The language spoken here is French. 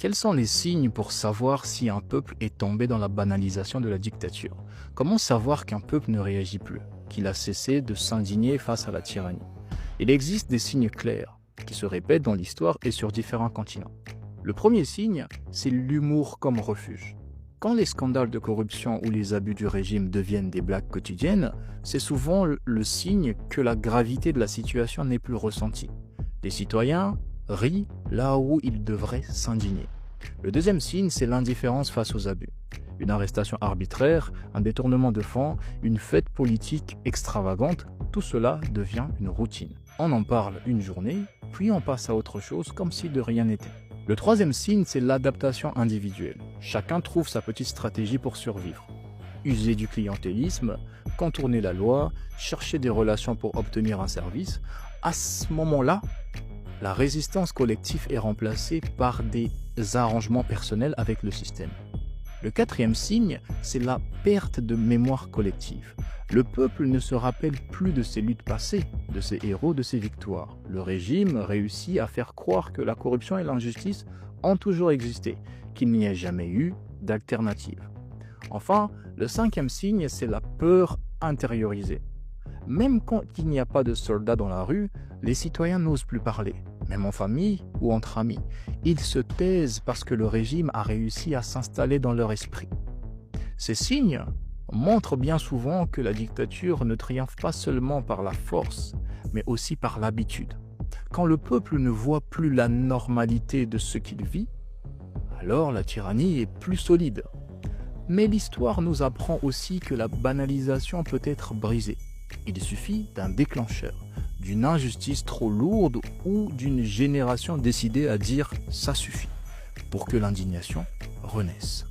Quels sont les signes pour savoir si un peuple est tombé dans la banalisation de la dictature? Comment savoir qu'un peuple ne réagit plus, qu'il a cessé de s'indigner face à la tyrannie? Il existe des signes clairs qui se répètent dans l'histoire et sur différents continents. Le premier signe, c'est l'humour comme refuge. Quand les scandales de corruption ou les abus du régime deviennent des blagues quotidiennes, c'est souvent le signe que la gravité de la situation n'est plus ressentie. Les citoyens rient là où ils devraient s'indigner. Le deuxième signe, c'est l'indifférence face aux abus. Une arrestation arbitraire, un détournement de fonds, une fête politique extravagante, tout cela devient une routine. On en parle une journée, puis on passe à autre chose comme si de rien n'était. Le troisième signe, c'est l'adaptation individuelle. Chacun trouve sa petite stratégie pour survivre. User du clientélisme, contourner la loi, chercher des relations pour obtenir un service. À ce moment-là, la résistance collective est remplacée par des arrangements personnels avec le système. Le quatrième signe, c'est la perte de mémoire collective. Le peuple ne se rappelle plus de ses luttes passées, de ses héros, de ses victoires. Le régime réussit à faire croire que la corruption et l'injustice ont toujours existé, qu'il n'y a jamais eu d'alternative. Enfin, le cinquième signe, c'est la peur intériorisée. Même quand il n'y a pas de soldats dans la rue, les citoyens n'osent plus parler, même en famille ou entre amis. Ils se taisent parce que le régime a réussi à s'installer dans leur esprit. Ces signes montrent bien souvent que la dictature ne triomphe pas seulement par la force, mais aussi par l'habitude. Quand le peuple ne voit plus la normalité de ce qu'il vit, alors la tyrannie est plus solide. Mais l'histoire nous apprend aussi que la banalisation peut être brisée. Il suffit d'un déclencheur, d'une injustice trop lourde ou d'une génération décidée à dire « ça suffit » pour que l'indignation renaisse.